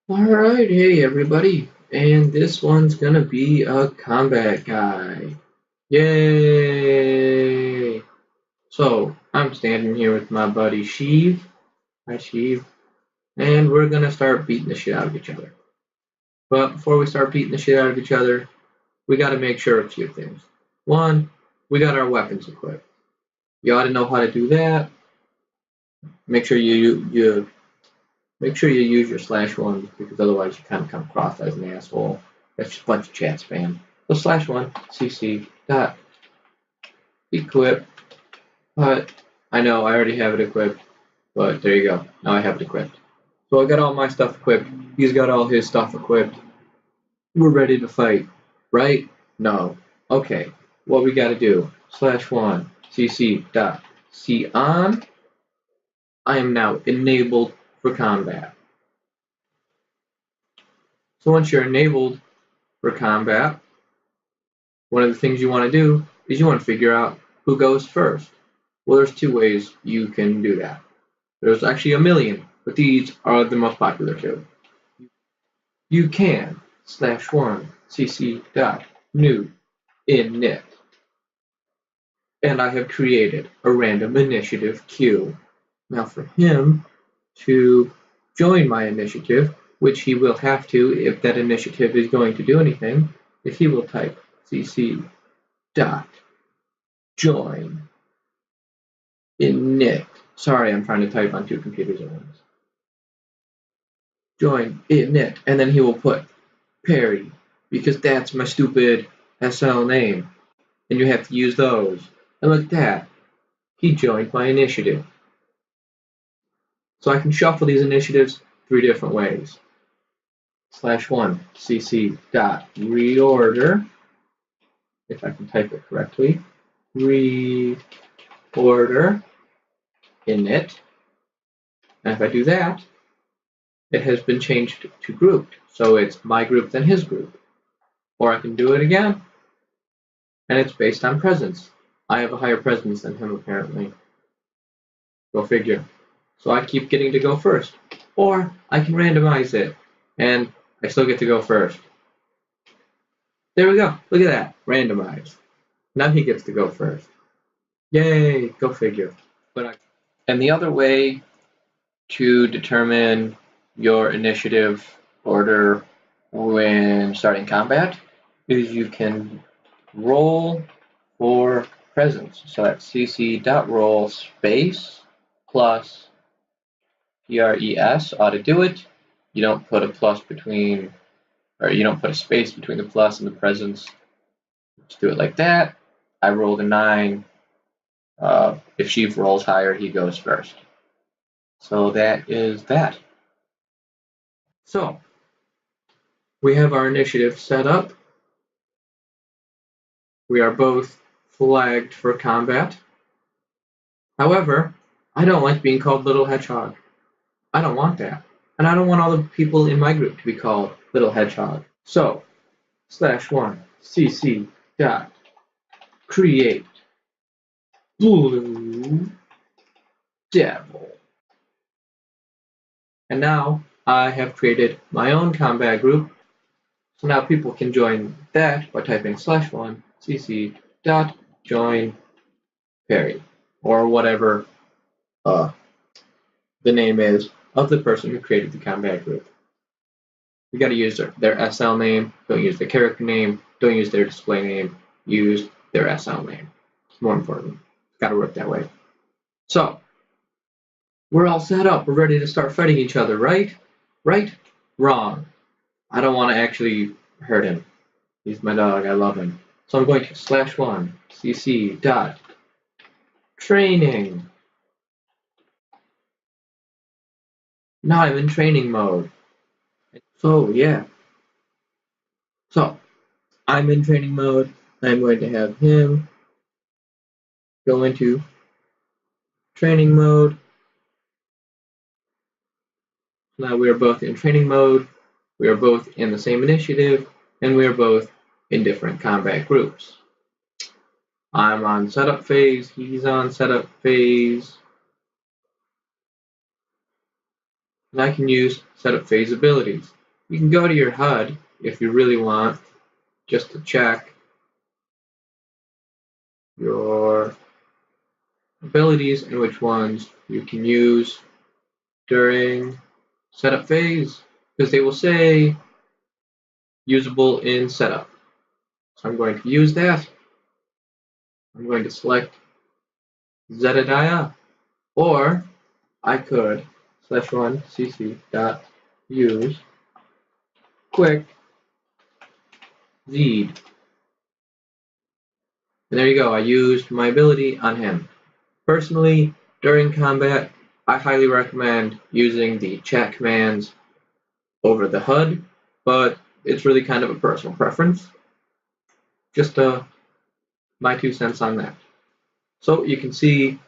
Alright, hey everybody, and this one's gonna be a combat guide. Yay! So, I'm standing here with my buddy Sheev. Hi Sheev. And we're gonna start beating the shit out of each other. But before we start beating the shit out of each other, we gotta make sure of a few things. One, we got our weapons equipped. You ought to know how to do that. Make sure you make sure you use your /1 because otherwise you kind of come across as an asshole. That's just a bunch of chat spam. So /1 cc dot equip. But I know I already have it equipped. But there you go. Now I have it equipped. So I got all my stuff equipped. He's got all his stuff equipped. We're ready to fight, right? No. Okay. What we got to do? /1 cc dot on. I am now enabled for combat. So once you're enabled for combat, one of the things you want to do is you want to figure out who goes first. Well, there's two ways you can do that. There's actually a million, but these are the most popular two. You can /1 cc dot new init, and I have created a random initiative queue. Now for him to join my initiative, which he will have to if that initiative is going to do anything, is he will type cc dot join init. Sorry, I'm trying to type on two computers at once. Join init, and then he will put Perry, because that's my stupid SL name, and you have to use those. And look at that, he joined my initiative. So I can shuffle these initiatives three different ways. /1 cc dot reorder, if I can type it correctly, reorder init, and if I do that, it has been changed to grouped, so it's my group then his group. Or I can do it again, and it's based on presence. I have a higher presence than him apparently. Go figure. So I keep getting to go first. Or I can randomize it, and I still get to go first. There we go. Look at that. Randomized. Now he gets to go first. Yay, go figure. And the other way to determine your initiative order when starting combat is you can roll for presence. So that's cc.roll space plus PRES ought to do it. You don't put a plus between, or you don't put a space between the plus and the presence. Just do it like that. I rolled a 9. If she rolls higher, he goes first. So that is that. So we have our initiative set up. We are both flagged for combat. However, I don't like being called Little Hedgehog. I don't want that. And I don't want all the people in my group to be called Little Hedgehog. So, /1 cc dot create blue devil. And now I have created my own combat group. So now people can join that by typing /1 cc dot join Perry, or whatever the name is of the person who created the combat group. You got to use their SL name. Don't use their character name. Don't use their display name. Use their SL name. It's more important. It's got to work that way. So we're all set up. We're ready to start fighting each other, right? Right? Wrong. I don't want to actually hurt him. He's my dog. I love him. So I'm going to /1 cc dot training. Now I'm in training mode. So yeah. So I'm in training mode. I'm going to have him go into training mode. Now we are both in training mode. We are both in the same initiative, and we are both in different combat groups. I'm on setup phase. He's on setup phase. And I can use setup phase abilities. You can go to your HUD if you really want, just to check your abilities and which ones you can use during setup phase, because they will say usable in setup. So I'm going to use that. I'm going to select Zedadiah, or I could /1 cc dot use quick Zed. And there you go, I used my ability on him. Personally, during combat, I highly recommend using the chat commands over the HUD, but it's really kind of a personal preference. Just my 2 cents on that. So you can see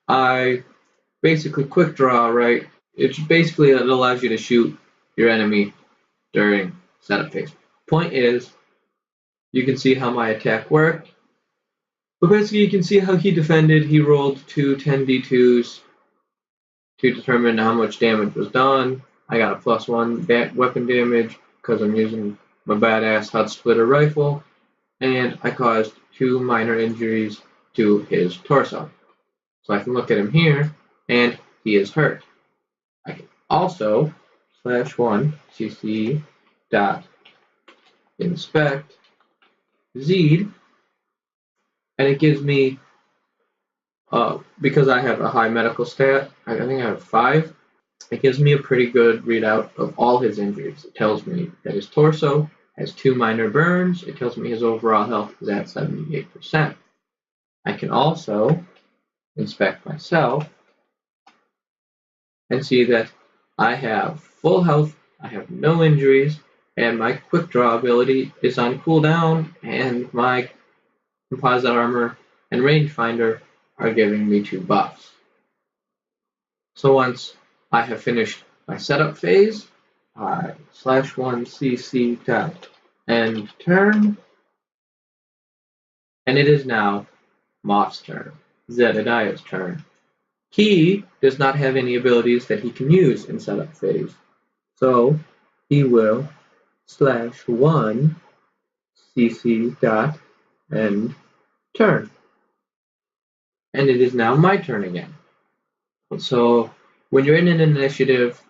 I basically quick draw, right? It allows you to shoot your enemy during setup phase. Point is, you can see how my attack worked. But basically you can see how he defended. He rolled 2 10d2s to determine how much damage was done. I got a +1 weapon damage because I'm using my badass HUD splitter rifle, and I caused 2 minor injuries to his torso. So I can look at him here, and he is hurt. I can also /1 cc dot inspect Zed, and it gives me, because I have a high medical stat, I think I have 5, it gives me a pretty good readout of all his injuries. It tells me that his torso has 2 minor burns. It tells me his overall health is at 78%. I can also inspect myself and see that I have full health, I have no injuries, and my quick draw ability is on cooldown, and my composite armor and rangefinder are giving me 2 buffs. So once I have finished my setup phase, I /1 cc dot end turn, and it is now Moth's turn, Zedadiah's turn. He does not have any abilities that he can use in setup phase, so he will /1 cc dot end turn, and it is now my turn again. So when you're in an initiative,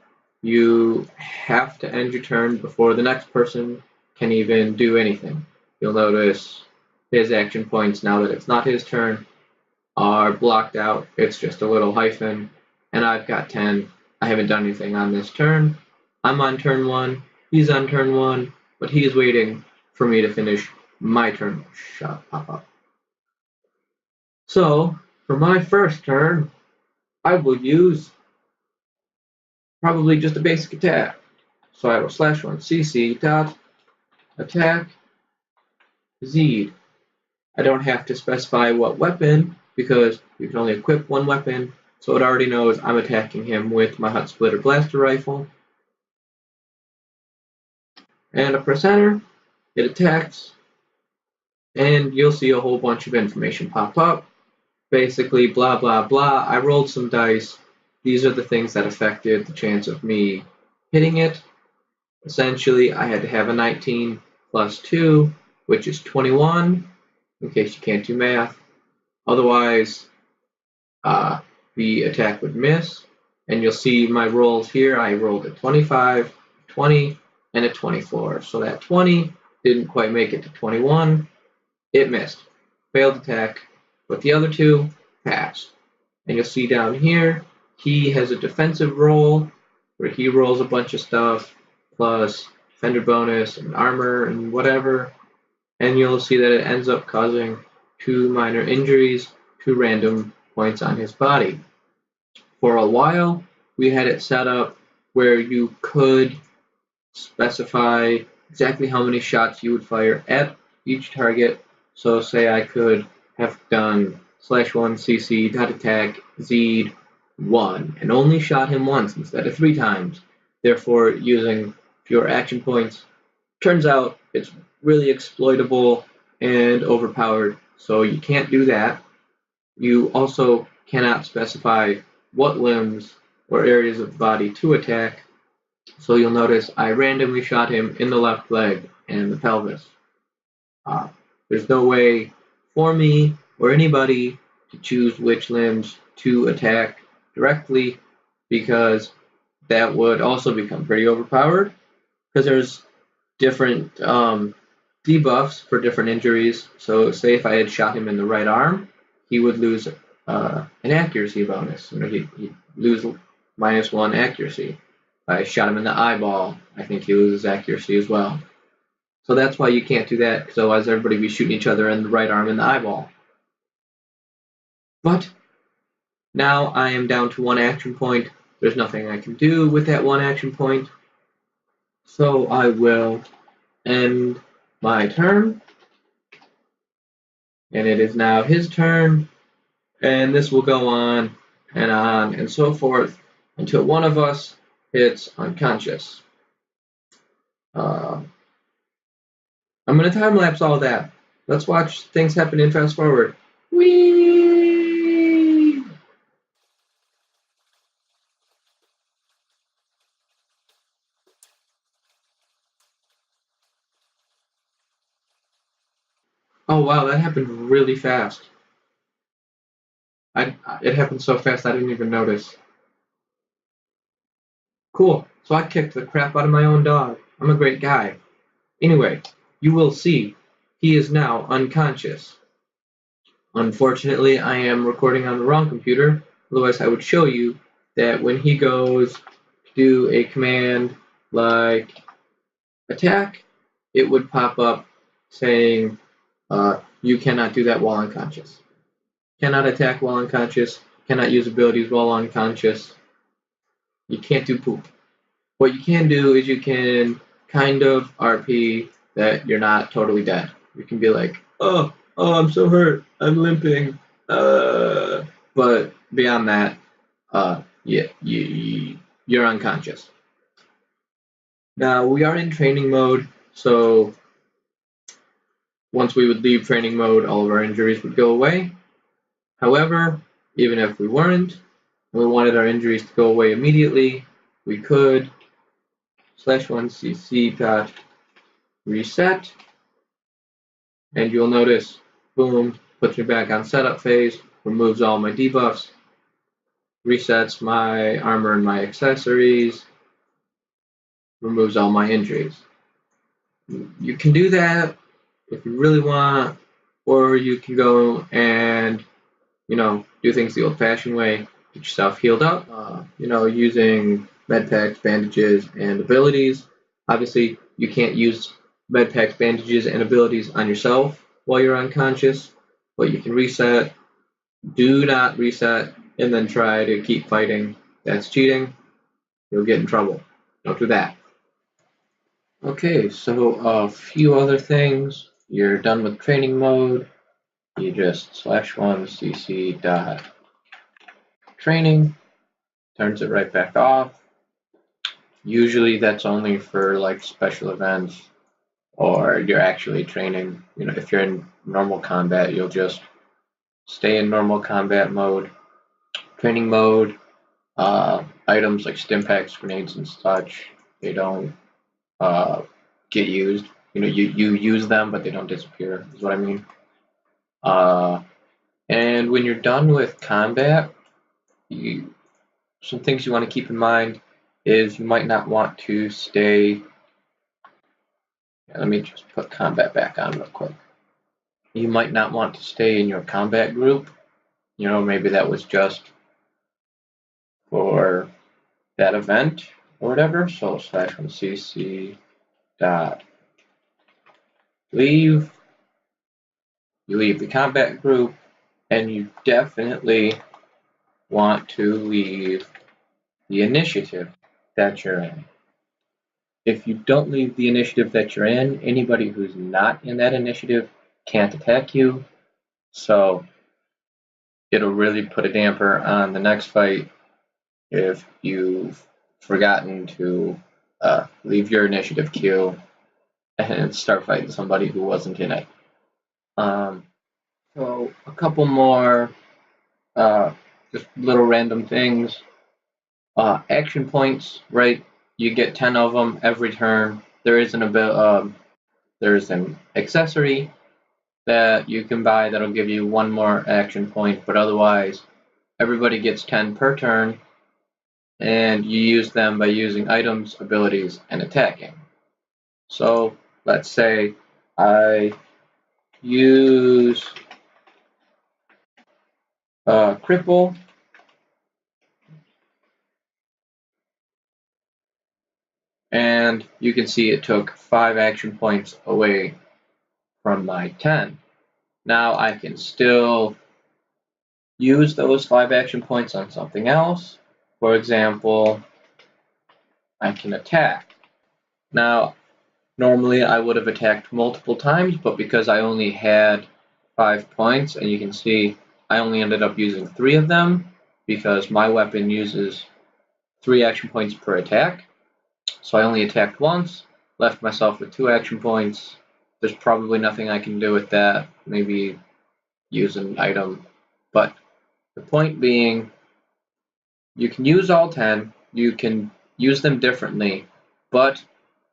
you have to end your turn before the next person can even do anything. You'll notice his action points, now that it's not his turn, are blocked out. It's just a little hyphen, and I've got 10. I haven't done anything on this turn. I'm on turn 1, he's on turn 1, but he's waiting for me to finish my turn. Shut up. So, for my first turn, I will use probably just a basic attack. So I will /1 cc dot attack Zed. I don't have to specify what weapon because you can only equip one weapon, so it already knows I'm attacking him with my HUD splitter blaster rifle. And I press enter, it attacks, and you'll see a whole bunch of information pop up. Basically, blah blah blah. I rolled some dice. These are the things that affected the chance of me hitting it. Essentially, I had to have a 19 plus 2, which is 21, in case you can't do math. Otherwise, the attack would miss. And you'll see my rolls here. I rolled a 25, 20, and a 24. So that 20 didn't quite make it to 21. It missed. Failed attack. But the other 2 passed. And you'll see down here, he has a defensive roll where he rolls a bunch of stuff plus defender bonus and armor and whatever. And you'll see that it ends up causing 2 minor injuries, 2 random points on his body. For a while, we had it set up where you could specify exactly how many shots you would fire at each target. So say I could have done /1 cc dot attack Zed 1 and only shot him once instead of 3 times, therefore using fewer action points. Turns out it's really exploitable and overpowered, so you can't do that. You also cannot specify what limbs or areas of the body to attack. So you'll notice I randomly shot him in the left leg and the pelvis. There's no way for me or anybody to choose which limbs to attack directly, because that would also become pretty overpowered, because there's different debuffs for different injuries. So say if I had shot him in the right arm, he would lose an accuracy bonus. He'd lose -1 accuracy. If I shot him in the eyeball, I think he loses accuracy as well. So that's why you can't do that, because otherwise everybody would be shooting each other in the right arm and the eyeball. But now I am down to 1 action point. There's nothing I can do with that 1 action point. So I will end my turn. And it is now his turn. And this will go on and so forth until one of us hits unconscious. I'm going to time lapse all that. Let's watch things happen in fast forward. Whee! Oh wow, that happened really fast. It happened so fast I didn't even notice. Cool. So I kicked the crap out of my own dog. I'm a great guy. Anyway, you will see he is now unconscious. Unfortunately, I am recording on the wrong computer. Otherwise, I would show you that when he goes to do a command like attack, it would pop up saying you cannot do that while unconscious. Cannot attack while unconscious. Cannot use abilities while unconscious. You can't do poop. What you can do is you can kind of RP that you're not totally dead. You can be like, oh, I'm so hurt. I'm limping. But beyond that, you're unconscious. Now, we are in training mode, so once we would leave training mode, all of our injuries would go away. However, even if we weren't, and we wanted our injuries to go away immediately, we could /1cc.reset, and you'll notice, boom, puts me back on setup phase, removes all my debuffs, resets my armor and my accessories, removes all my injuries. You can do that if you really want, or you can go and, do things the old-fashioned way, get yourself healed up, using med packs, bandages, and abilities. Obviously, you can't use med packs, bandages, and abilities on yourself while you're unconscious, but you can reset. Do not reset and then try to keep fighting. That's cheating. You'll get in trouble. Don't do that. Okay, so a few other things. You're done with training mode. You just /1cc.training, turns it right back off. Usually that's only for like special events, or you're actually training. If you're in normal combat, you'll just stay in normal combat mode. Training mode, items like stim packs, grenades, and such, they don't get used. You use them, but they don't disappear, is what I mean. And when you're done with combat, some things you want to keep in mind is you might not want to stay. Let me just put combat back on real quick. You might not want to stay in your combat group. Maybe that was just for that event or whatever. So /1cc.leave. You leave the combat group, and you definitely want to leave the initiative that you're in. If you don't leave the initiative that you're in, anybody who's not in that initiative can't attack you. So it'll really put a damper on the next fight if you've forgotten to leave your initiative queue and start fighting somebody who wasn't in it. So a couple more just little random things. Action points, right? You get 10 of them every turn. There's an accessory that you can buy that'll give you one more action point, but otherwise everybody gets 10 per turn, and you use them by using items, abilities, and attacking. So let's say I use cripple, and you can see it took 5 action points away from my 10. Now I can still use those 5 action points on something else. For example, I can attack. Now, normally I would have attacked multiple times, but because I only had 5 points, and you can see I only ended up using 3 of them because my weapon uses 3 action points per attack. So I only attacked once, left myself with 2 action points. There's probably nothing I can do with that, maybe use an item, but the point being, you can use all 10, you can use them differently, but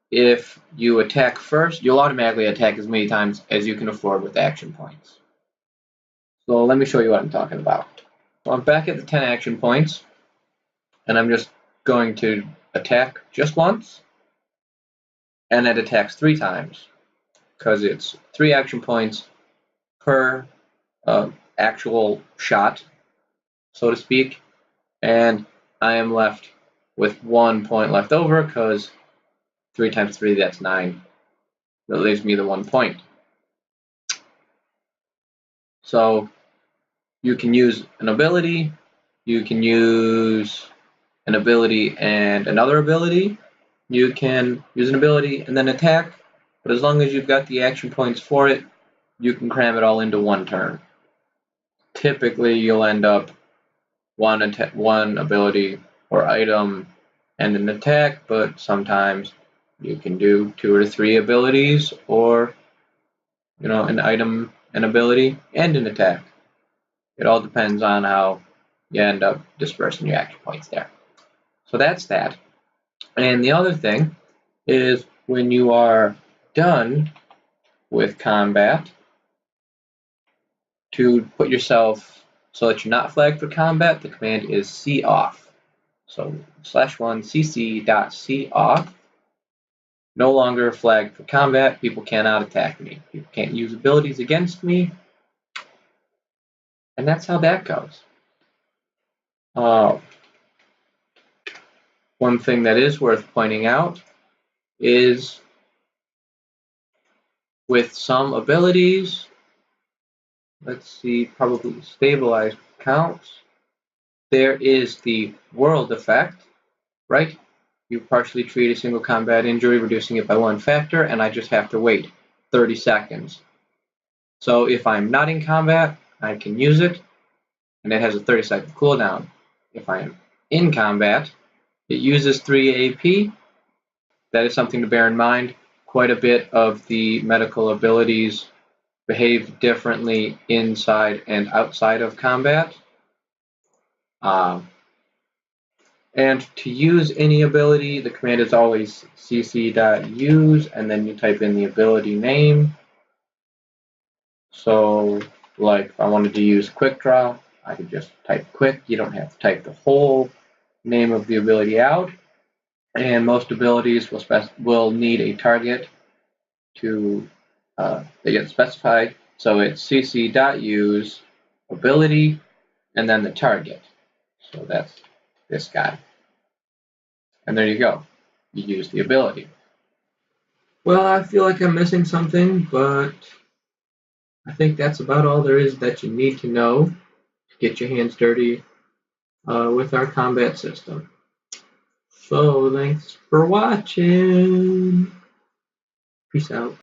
if you attack first, you'll automatically attack as many times as you can afford with action points. So let me show you what I'm talking about. So I'm back at the 10 action points, and I'm just going to attack just once, and it attacks 3 times, because it's 3 action points per actual shot, so to speak, and I am left with 1 point left over, because 3 times 3, that's 9. That leaves me the 1 point. So you can use an ability, you can use an ability and another ability, you can use an ability and then attack, but as long as you've got the action points for it, you can cram it all into 1 turn. Typically, you'll end up one ability or item and an attack, but sometimes you can do 2 or 3 abilities, or an item, an ability, and an attack. It all depends on how you end up dispersing your action points there. So that's that. And the other thing is, when you are done with combat, to put yourself so that you're not flagged for combat, the command is coff. So /1 cc.coff. No longer flagged for combat. People cannot attack me. People can't use abilities against me. And that's how that goes. One thing that is worth pointing out is, with some abilities, let's see, probably stabilized counts, there is the world effect, right? You partially treat a single combat injury, reducing it by 1 factor, and I just have to wait 30 seconds. So if I'm not in combat, I can use it, and it has a 30-second cooldown. If I am in combat, it uses 3 AP. That is something to bear in mind. Quite a bit of the medical abilities behave differently inside and outside of combat. And to use any ability, the command is always cc.use, and then you type in the ability name. So, like, if I wanted to use quick draw, I could just type quick. You don't have to type the whole name of the ability out. And most abilities will need a target to they get specified. So it's cc.use ability and then the target. So that's this guy. And there you go. You use the ability. Well, I feel like I'm missing something, but I think that's about all there is that you need to know to get your hands dirty with our combat system. So thanks for watching. Peace out.